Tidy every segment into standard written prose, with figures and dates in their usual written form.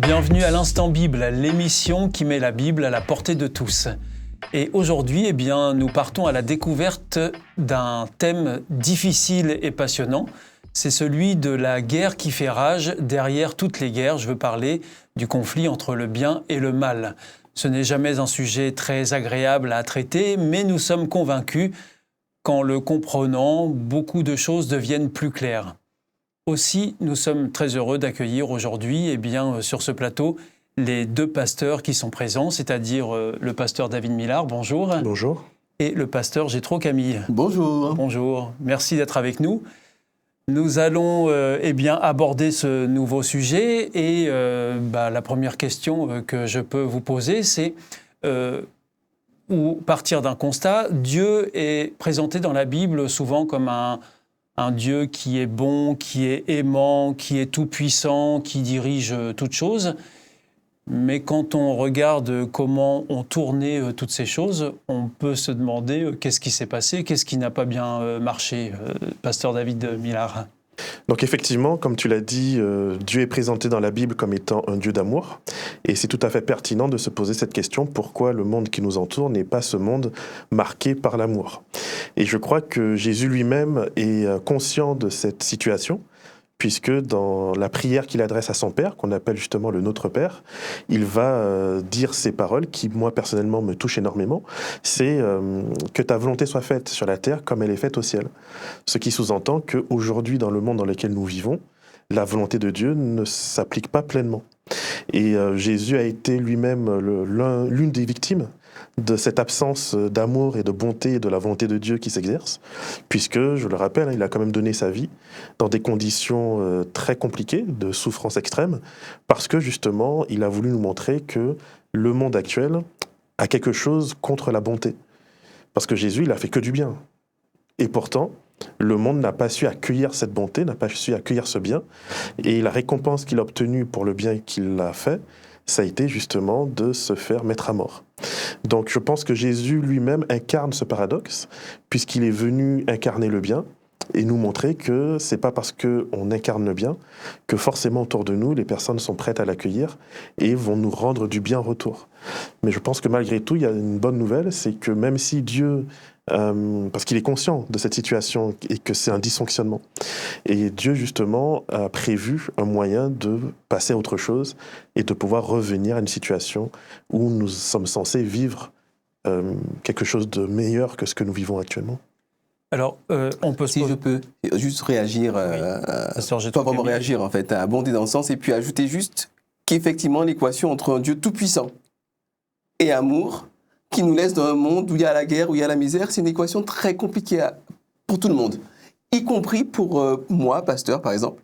Bienvenue à l'Instant Bible, l'émission qui met la Bible à la portée de tous. Et aujourd'hui, nous partons à la découverte d'un thème difficile et passionnant. C'est celui de la guerre qui fait rage derrière toutes les guerres. Je veux parler du conflit entre le bien et le mal. Ce n'est jamais un sujet très agréable à traiter, mais nous sommes convaincus qu'en le comprenant, beaucoup de choses deviennent plus claires. Aussi, nous sommes très heureux d'accueillir aujourd'hui, sur ce plateau, les deux pasteurs qui sont présents, c'est-à-dire le pasteur David Millard, bonjour. Bonjour. Et le pasteur Jétro Camille. Bonjour. Bonjour, merci d'être avec nous. Nous allons aborder ce nouveau sujet et la première question que je peux vous poser, c'est partir d'un constat. Dieu est présenté dans la Bible souvent comme un Dieu qui est bon, qui est aimant, qui est tout-puissant, qui dirige toutes choses. Mais quand on regarde comment ont tourné toutes ces choses, on peut se demander qu'est-ce qui s'est passé, qu'est-ce qui n'a pas bien marché, pasteur David Millard. Donc effectivement, comme tu l'as dit, Dieu est présenté dans la Bible comme étant un Dieu d'amour. Et c'est tout à fait pertinent de se poser cette question, pourquoi le monde qui nous entoure n'est pas ce monde marqué par l'amour ? Et je crois que Jésus lui-même est conscient de cette situation, puisque dans la prière qu'il adresse à son Père, qu'on appelle justement le Notre Père, il va dire ces paroles qui, moi, personnellement, me touchent énormément. C'est que ta volonté soit faite sur la terre comme elle est faite au ciel. Ce qui sous-entend qu'aujourd'hui, dans le monde dans lequel nous vivons, la volonté de Dieu ne s'applique pas pleinement. Et Jésus a été lui-même l'une des victimes de cette absence d'amour et de bonté et de la volonté de Dieu qui s'exerce, puisque, je le rappelle, il a quand même donné sa vie dans des conditions très compliquées, de souffrance extrême, parce que justement, il a voulu nous montrer que le monde actuel a quelque chose contre la bonté. Parce que Jésus, il a fait que du bien. Et pourtant, le monde n'a pas su accueillir cette bonté, n'a pas su accueillir ce bien, et la récompense qu'il a obtenue pour le bien qu'il a fait, ça a été justement de se faire mettre à mort. Donc je pense que Jésus lui-même incarne ce paradoxe, puisqu'il est venu incarner le bien et nous montrer que c'est pas parce qu'on incarne le bien que forcément autour de nous, les personnes sont prêtes à l'accueillir et vont nous rendre du bien en retour. Mais je pense que malgré tout, il y a une bonne nouvelle, c'est que même si Dieu, parce qu'il est conscient de cette situation et que c'est un dysfonctionnement, et Dieu justement a prévu un moyen de passer à autre chose et de pouvoir revenir à une situation où nous sommes censés vivre quelque chose de meilleur que ce que nous vivons actuellement. Alors, on peut si je peux juste réagir, pas vraiment réagir en fait, abonder dans le sens et puis ajouter juste qu'effectivement l'équation entre un Dieu tout-puissant et amour qui nous laisse dans un monde où il y a la guerre, où il y a la misère, c'est une équation très compliquée pour tout le monde, y compris pour moi, pasteur par exemple,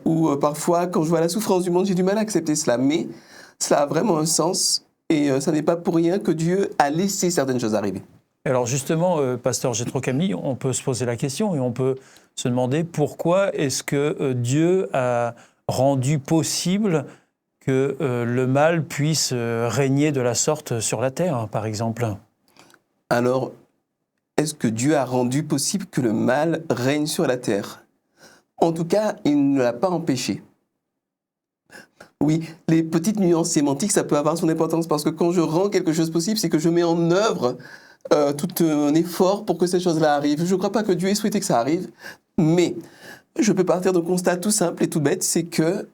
où parfois quand je vois la souffrance du monde, j'ai du mal à accepter cela, mais cela a vraiment un sens et ça n'est pas pour rien que Dieu a laissé certaines choses arriver. Alors justement, pasteur Jétro Camille, on peut se poser la question et on peut se demander pourquoi est-ce que Dieu a rendu possible que le mal puisse régner de la sorte sur la terre, par exemple. Alors, est-ce que Dieu a rendu possible que le mal règne sur la terre ? En tout cas, il ne l'a pas empêché. Oui, les petites nuances sémantiques, ça peut avoir son importance parce que quand je rends quelque chose possible, c'est que je mets en œuvre tout un effort pour que ces choses-là arrivent. Je ne crois pas que Dieu ait souhaité que ça arrive, mais je peux partir d'un constat tout simple et tout bête, c'est que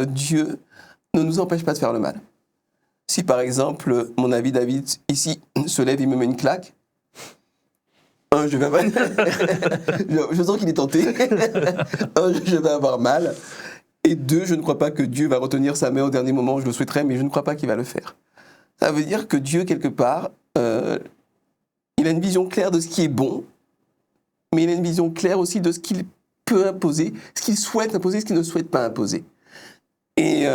Dieu ne nous empêche pas de faire le mal. Si par exemple, mon ami David, ici, se lève et me met une claque, je vais avoir... je sens qu'il est tenté. Je vais avoir mal. Et 2, je ne crois pas que Dieu va retenir sa main au dernier moment, je le souhaiterais, mais je ne crois pas qu'il va le faire. Ça veut dire que Dieu, quelque part, il a une vision claire de ce qui est bon, mais il a une vision claire aussi de ce qu'il peut imposer, ce qu'il souhaite imposer, ce qu'il ne souhaite pas imposer. Et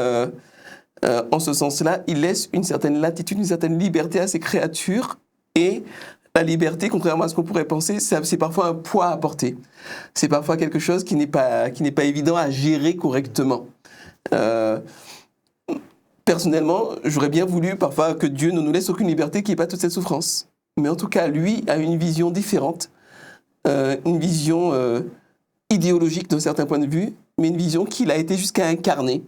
en ce sens-là, il laisse une certaine latitude, une certaine liberté à ses créatures. Et la liberté, contrairement à ce qu'on pourrait penser, c'est parfois un poids à porter. C'est parfois quelque chose qui n'est pas évident à gérer correctement. Personnellement, j'aurais bien voulu parfois que Dieu ne nous laisse aucune liberté, qu'il n'y ait pas toute cette souffrance. Mais en tout cas, lui a une vision différente, une vision idéologique d'un certain point de vue, mais une vision qu'il a été jusqu'à incarner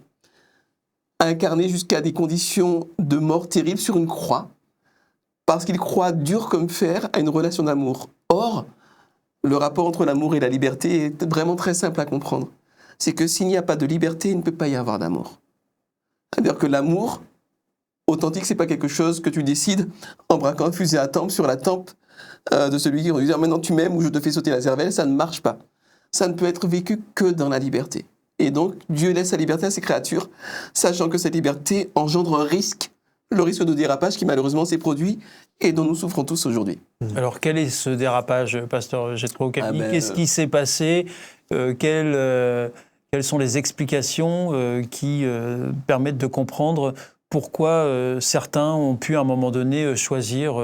incarné jusqu'à des conditions de mort terribles sur une croix, parce qu'il croit dur comme fer à une relation d'amour. Or, le rapport entre l'amour et la liberté est vraiment très simple à comprendre. C'est que s'il n'y a pas de liberté, il ne peut pas y avoir d'amour. C'est-à-dire que l'amour authentique, c'est pas quelque chose que tu décides en braquant un fusil à tempe sur la tempe de celui qui va lui dire maintenant tu m'aimes ou je te fais sauter la cervelle. Ça ne marche pas. Ça ne peut être vécu que dans la liberté. Et donc, Dieu laisse sa liberté à ses créatures, sachant que cette liberté engendre un risque, le risque de dérapage qui malheureusement s'est produit et dont nous souffrons tous aujourd'hui. Alors, quel est ce dérapage, pasteur Jétro? Qu'est-ce qui s'est passé? Quelles sont les explications qui permettent de comprendre pourquoi certains ont pu à un moment donné choisir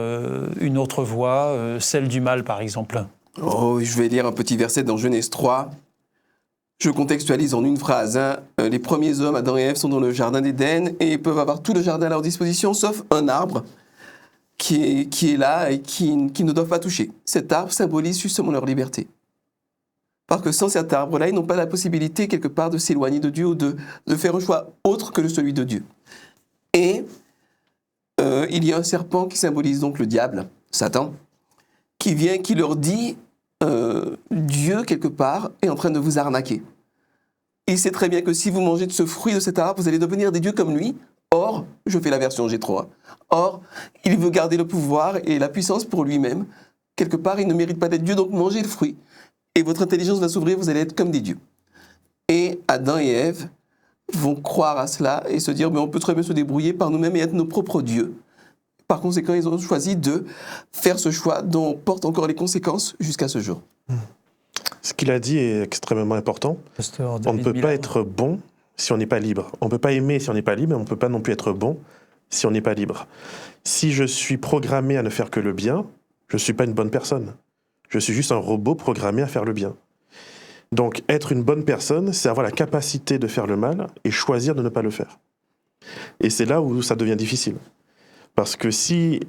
une autre voie, celle du mal par exemple? Oh, je vais lire un petit verset dans Genèse 3. Je contextualise en une phrase. Les premiers hommes, Adam et Ève, sont dans le jardin d'Éden et peuvent avoir tout le jardin à leur disposition, sauf un arbre qui est là et qui ne doivent pas toucher. Cet arbre symbolise justement leur liberté. Parce que sans cet arbre-là, ils n'ont pas la possibilité, quelque part, de s'éloigner de Dieu ou de faire un choix autre que celui de Dieu. Et il y a un serpent qui symbolise donc le diable, Satan, qui vient, qui leur dit Dieu, quelque part, est en train de vous arnaquer. Il sait très bien que si vous mangez de ce fruit de cet arbre, vous allez devenir des dieux comme lui. Or, je fais la version G3. Or, il veut garder le pouvoir et la puissance pour lui-même. Quelque part, il ne mérite pas d'être Dieu, donc mangez le fruit. Et votre intelligence va s'ouvrir, vous allez être comme des dieux. Et Adam et Ève vont croire à cela et se dire mais on peut très bien se débrouiller par nous-mêmes et être nos propres dieux. Par conséquent, ils ont choisi de faire ce choix dont on porte encore les conséquences jusqu'à ce jour. Ce qu'il a dit est extrêmement important. On ne peut pas être bon si on n'est pas libre. On ne peut pas aimer si on n'est pas libre, mais on ne peut pas non plus être bon si on n'est pas libre. Si je suis programmé à ne faire que le bien, je ne suis pas une bonne personne. Je suis juste un robot programmé à faire le bien. Donc, être une bonne personne, c'est avoir la capacité de faire le mal et choisir de ne pas le faire. Et c'est là où ça devient difficile. Parce que si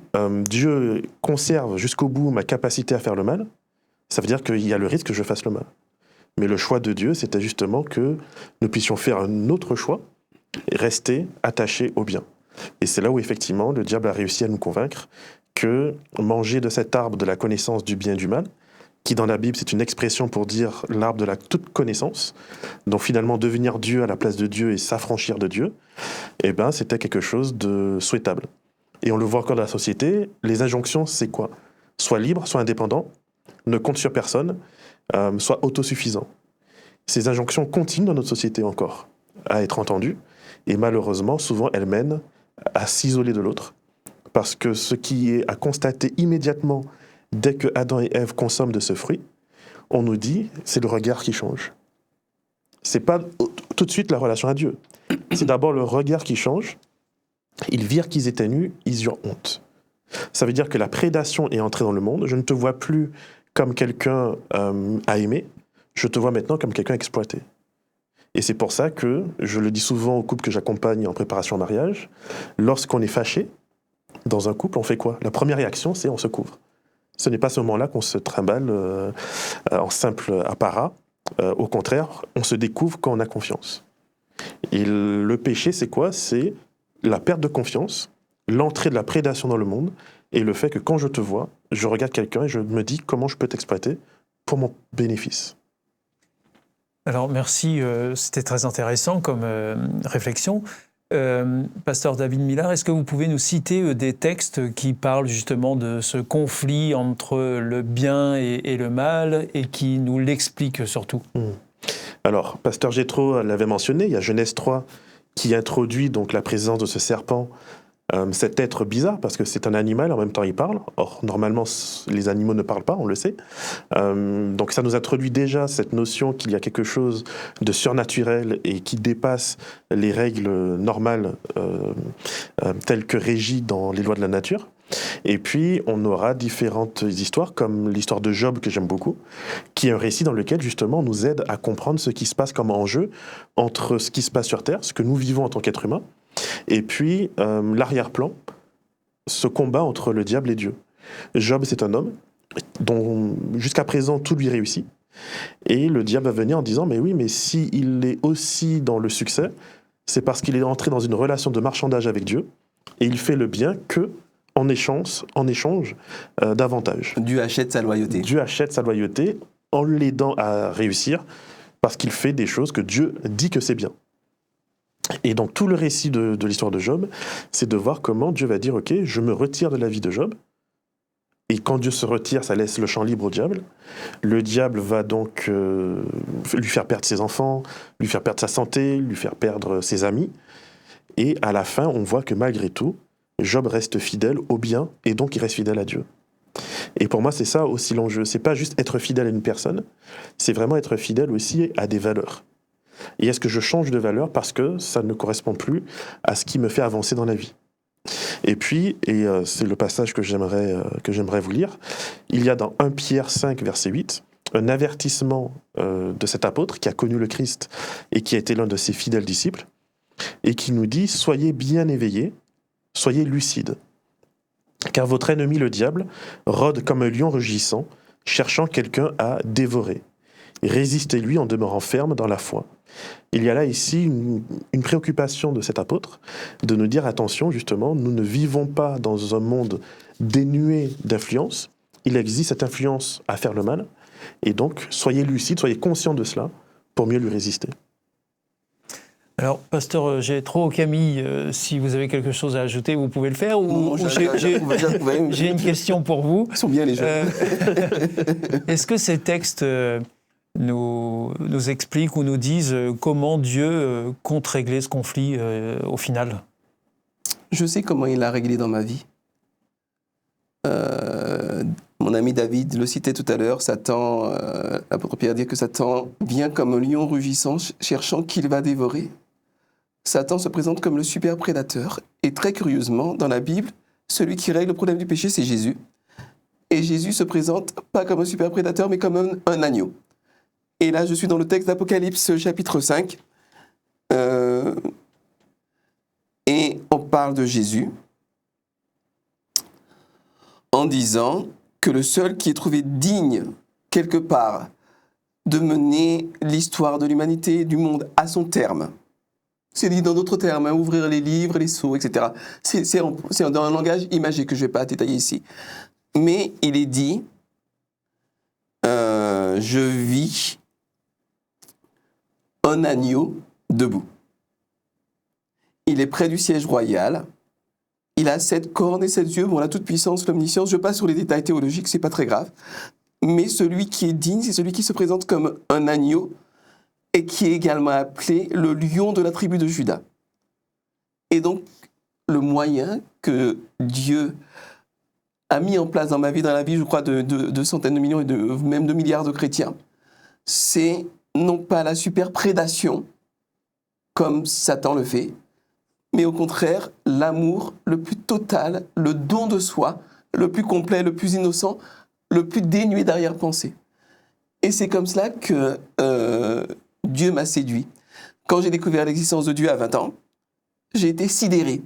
Dieu conserve jusqu'au bout ma capacité à faire le mal, ça veut dire qu'il y a le risque que je fasse le mal. Mais le choix de Dieu, c'était justement que nous puissions faire un autre choix et rester attachés au bien. Et c'est là où, effectivement, le diable a réussi à nous convaincre que manger de cet arbre de la connaissance du bien et du mal, qui dans la Bible, c'est une expression pour dire l'arbre de la toute connaissance, donc finalement devenir Dieu à la place de Dieu et s'affranchir de Dieu, eh ben, c'était quelque chose de souhaitable. Et on le voit encore dans la société, les injonctions, c'est quoi? Sois libre, sois indépendant, ne compte sur personne, sois autosuffisant. Ces injonctions continuent dans notre société encore à être entendues, et malheureusement, souvent, elles mènent à s'isoler de l'autre, parce que ce qui est à constater immédiatement dès que Adam et Ève consomment de ce fruit, on nous dit, c'est le regard qui change. C'est pas tout de suite la relation à Dieu. C'est d'abord le regard qui change. Ils virent qu'ils étaient nus, ils eurent honte. Ça veut dire que la prédation est entrée dans le monde. Je ne te vois plus comme quelqu'un à aimer. Je te vois maintenant comme quelqu'un exploité. Et c'est pour ça que, je le dis souvent aux couples que j'accompagne en préparation au mariage, lorsqu'on est fâché, dans un couple, on fait quoi? La première réaction, c'est on se couvre. Ce n'est pas ce moment-là qu'on se trimballe en simple apparat. Au contraire, on se découvre quand on a confiance. Et le péché, c'est quoi? C'est la perte de confiance, l'entrée de la prédation dans le monde, et le fait que quand je te vois, je regarde quelqu'un et je me dis comment je peux t'exploiter pour mon bénéfice. Alors merci, c'était très intéressant comme réflexion. Pasteur David Millard, est-ce que vous pouvez nous citer des textes qui parlent justement de ce conflit entre le bien et le mal et qui nous l'expliquent surtout? Alors, Pasteur Jétro l'avait mentionné, il y a Genèse 3 qui introduit donc la présence de ce serpent, cet être bizarre, parce que c'est un animal, en même temps il parle. Or, normalement, les animaux ne parlent pas, on le sait. Donc ça nous introduit déjà cette notion qu'il y a quelque chose de surnaturel et qui dépasse les règles normales telles que régies dans les lois de la nature. Et puis, on aura différentes histoires, comme l'histoire de Job, que j'aime beaucoup, qui est un récit dans lequel, justement, on nous aide à comprendre ce qui se passe comme enjeu entre ce qui se passe sur Terre, ce que nous vivons en tant qu'êtres humains, et puis l'arrière-plan, ce combat entre le diable et Dieu. Job, c'est un homme dont, jusqu'à présent, tout lui réussit. Et le diable va venir en disant, mais oui, mais s'il est aussi dans le succès, c'est parce qu'il est entré dans une relation de marchandage avec Dieu, et il fait le bien que en échange d'avantages. Dieu achète sa loyauté. Dieu achète sa loyauté en l'aidant à réussir, parce qu'il fait des choses que Dieu dit que c'est bien. Et donc tout le récit de l'histoire de Job, c'est de voir comment Dieu va dire « Ok, je me retire de la vie de Job ». Et quand Dieu se retire, ça laisse le champ libre au diable. Le diable va donc lui faire perdre ses enfants, lui faire perdre sa santé, lui faire perdre ses amis. Et à la fin, on voit que malgré tout, Job reste fidèle au bien et donc il reste fidèle à Dieu. Et pour moi, c'est ça aussi l'enjeu. C'est pas juste être fidèle à une personne, c'est vraiment être fidèle aussi à des valeurs. Et est-ce que je change de valeur parce que ça ne correspond plus à ce qui me fait avancer dans la vie ? Et puis, c'est le passage que j'aimerais vous lire, il y a dans 1 Pierre 5, verset 8, un avertissement de cet apôtre qui a connu le Christ et qui a été l'un de ses fidèles disciples, et qui nous dit « Soyez bien éveillés, soyez lucides, car votre ennemi le diable rôde comme un lion rugissant, cherchant quelqu'un à dévorer. Résistez-lui en demeurant ferme dans la foi. » Il y a là ici une préoccupation de cet apôtre, de nous dire attention justement, nous ne vivons pas dans un monde dénué d'influence, il existe cette influence à faire le mal, et donc soyez lucides, soyez conscients de cela pour mieux lui résister. Alors, pasteur Gétro, Camille, si vous avez quelque chose à ajouter, vous pouvez le faire. J'ai une question pour vous. Ils sont bien les jeunes. Est-ce que ces textes nous expliquent ou nous disent comment Dieu compte régler ce conflit au final ? Je sais comment il l'a réglé dans ma vie. Mon ami David le citait tout à l'heure, Satan, l'apôtre Pierre dit que Satan vient comme un lion rugissant cherchant qui il va dévorer. Satan se présente comme le super prédateur. Et très curieusement, dans la Bible, celui qui règle le problème du péché, c'est Jésus. Et Jésus se présente pas comme un super prédateur, mais comme un agneau. Et là, je suis dans le texte d'Apocalypse, chapitre 5. Et on parle de Jésus en disant que le seul qui est trouvé digne, quelque part, de mener l'histoire de l'humanité, du monde, à son terme. C'est dit dans d'autres termes, hein, ouvrir les livres, les sceaux, etc. C'est dans un langage imagé que je ne vais pas détailler ici. Mais il est dit, je vis un agneau debout. Il est près du siège royal. Il a 7 cornes et 7 yeux. Bon, la toute-puissance, l'omniscience. Je passe sur les détails théologiques, c'est pas très grave. Mais celui qui est digne, c'est celui qui se présente comme un agneau et qui est également appelé le lion de la tribu de Juda. Et donc, le moyen que Dieu a mis en place dans ma vie, dans la vie, je crois, de centaines de millions et même de milliards de chrétiens, c'est non pas la superprédation, comme Satan le fait, mais au contraire, l'amour le plus total, le don de soi, le plus complet, le plus innocent, le plus dénué d'arrière-pensée. Et c'est comme cela que Dieu m'a séduit. Quand j'ai découvert l'existence de Dieu à 20 ans, j'ai été sidéré.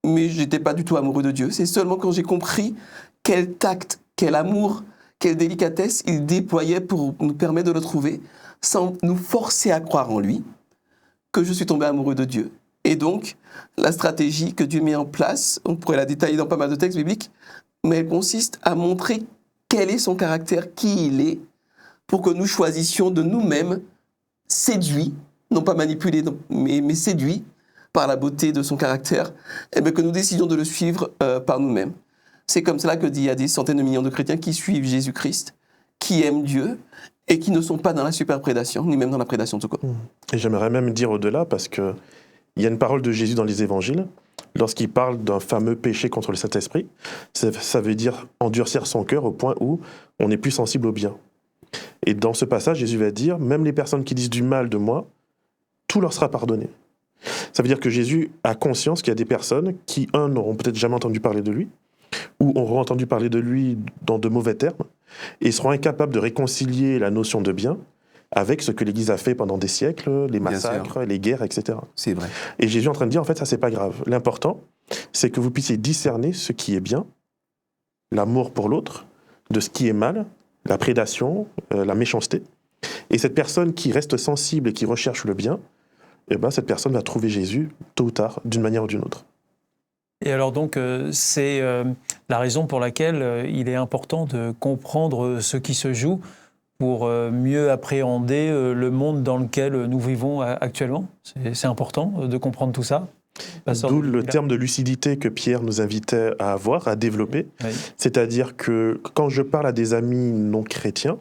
Mais je n'étais pas du tout amoureux de Dieu. C'est seulement quand j'ai compris quel tact, quel amour, quelle délicatesse il déployait pour nous permettre de le trouver, sans nous forcer à croire en lui, que je suis tombé amoureux de Dieu. Et donc, la stratégie que Dieu met en place, on pourrait la détailler dans pas mal de textes bibliques, mais elle consiste à montrer quel est son caractère, qui il est, pour que nous choisissions de nous-mêmes, séduits, non pas manipulés, mais séduits par la beauté de son caractère, et bien que nous décidions de le suivre par nous-mêmes. C'est comme cela que il y a des centaines de millions de chrétiens qui suivent Jésus-Christ, qui aiment Dieu, et qui ne sont pas dans la superprédation, ni même dans la prédation tout court. Et j'aimerais même dire au-delà, parce qu'il y a une parole de Jésus dans les évangiles, lorsqu'il parle d'un fameux péché contre le Saint-Esprit, ça veut dire endurcir son cœur au point où on n'est plus sensible au bien. Et dans ce passage, Jésus va dire, même les personnes qui disent du mal de moi, tout leur sera pardonné. Ça veut dire que Jésus a conscience qu'il y a des personnes qui, n'auront peut-être jamais entendu parler de lui, ou auront entendu parler de lui dans de mauvais termes, et seront incapables de réconcilier la notion de bien avec ce que l'Église a fait pendant des siècles, les massacres, les guerres, etc. C'est vrai. Et Jésus est en train de dire, en fait, ça, c'est pas grave. L'important, c'est que vous puissiez discerner ce qui est bien, l'amour pour l'autre, de ce qui est mal, la prédation, la méchanceté. Et cette personne qui reste sensible et qui recherche le bien, cette personne va trouver Jésus tôt ou tard, d'une manière ou d'une autre. Et alors donc, c'est la raison pour laquelle il est important de comprendre ce qui se joue pour mieux appréhender le monde dans lequel nous vivons actuellement. C'est important de comprendre tout ça. D'où le terme de lucidité que Pierre nous invitait à avoir, à développer. Oui. C'est-à-dire que quand je parle à des amis non chrétiens,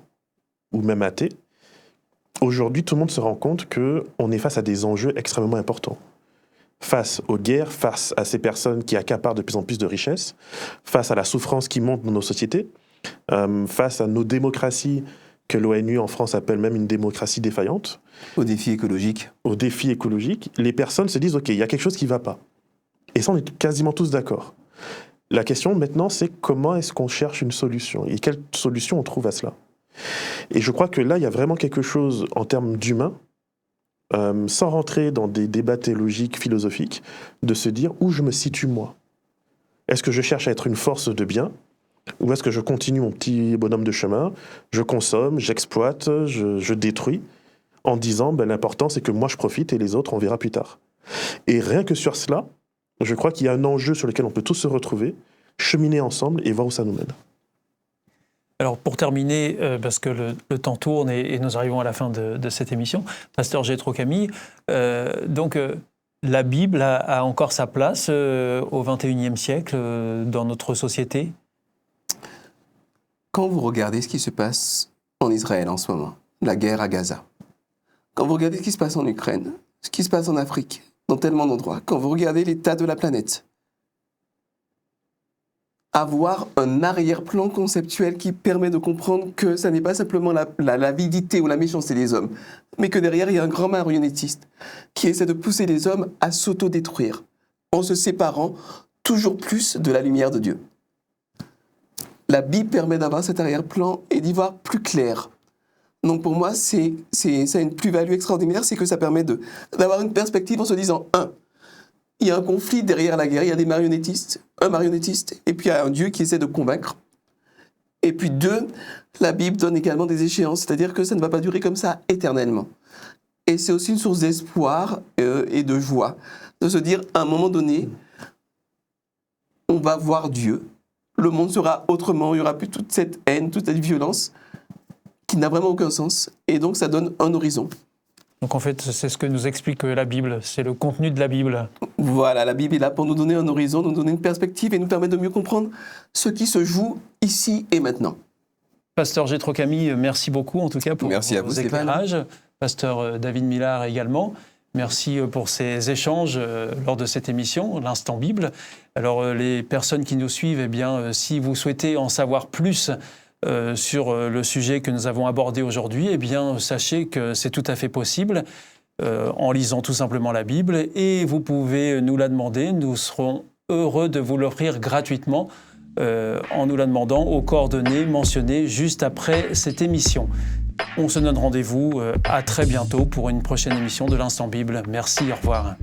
ou même athées, aujourd'hui, tout le monde se rend compte qu'on est face à des enjeux extrêmement importants. Face aux guerres, face à ces personnes qui accaparent de plus en plus de richesses, face à la souffrance qui monte dans nos sociétés, face à nos démocraties, que l'ONU en France appelle même une démocratie défaillante. Aux défis écologiques. Aux défis écologiques, les personnes se disent « Ok, il y a quelque chose qui ne va pas ». Et ça, on est quasiment tous d'accord. La question maintenant, c'est comment est-ce qu'on cherche une solution et quelle solution on trouve à cela. Et je crois que là, il y a vraiment quelque chose en termes d'humain, sans rentrer dans des débats théologiques, philosophiques, de se dire où je me situe moi. Est-ce que je cherche à être une force de bien ou est-ce que je continue mon petit bonhomme de chemin, je consomme, j'exploite, je détruis, en disant l'important c'est que moi je profite et les autres on verra plus tard. Et rien que sur cela, je crois qu'il y a un enjeu sur lequel on peut tous se retrouver, cheminer ensemble et voir où ça nous mène. Alors pour terminer, parce que le temps tourne et nous arrivons à la fin de cette émission, Pasteur Jétro Camille, la Bible a encore sa place au XXIe siècle dans notre société ? Quand vous regardez ce qui se passe en Israël en ce moment, la guerre à Gaza, quand vous regardez ce qui se passe en Ukraine, ce qui se passe en Afrique, dans tellement d'endroits, quand vous regardez l'état de la planète, avoir un arrière-plan conceptuel qui permet de comprendre que ça n'est pas simplement l'avidité ou la méchanceté des hommes, mais que derrière, il y a un grand marionnettiste qui essaie de pousser les hommes à s'autodétruire en se séparant toujours plus de la lumière de Dieu. La Bible permet d'avoir cet arrière-plan et d'y voir plus clair. Donc pour moi, ça a une plus-value extraordinaire, c'est que ça permet d'avoir une perspective en se disant, il y a un conflit derrière la guerre, il y a des marionnettistes, un marionnettiste, et puis il y a un Dieu qui essaie de convaincre. Et puis 2, la Bible donne également des échéances, c'est-à-dire que ça ne va pas durer comme ça éternellement. Et c'est aussi une source d'espoir et de joie, de se dire, à un moment donné, on va voir Dieu, le monde sera autrement, il n'y aura plus toute cette haine, toute cette violence, qui n'a vraiment aucun sens, et donc ça donne un horizon. Donc en fait, c'est ce que nous explique la Bible, c'est le contenu de la Bible. Voilà, la Bible est là pour nous donner un horizon, nous donner une perspective et nous permettre de mieux comprendre ce qui se joue ici et maintenant. Pasteur Jétro Camille, merci beaucoup en tout cas pour vos éclairages. Pasteur David Millard également. Merci pour ces échanges lors de cette émission, l'Instant Bible. Alors les personnes qui nous suivent, si vous souhaitez en savoir plus sur le sujet que nous avons abordé aujourd'hui, sachez que c'est tout à fait possible en lisant tout simplement la Bible et vous pouvez nous la demander. Nous serons heureux de vous l'offrir gratuitement en nous la demandant aux coordonnées mentionnées juste après cette émission. On se donne rendez-vous à très bientôt pour une prochaine émission de l'Instant Bible. Merci, au revoir.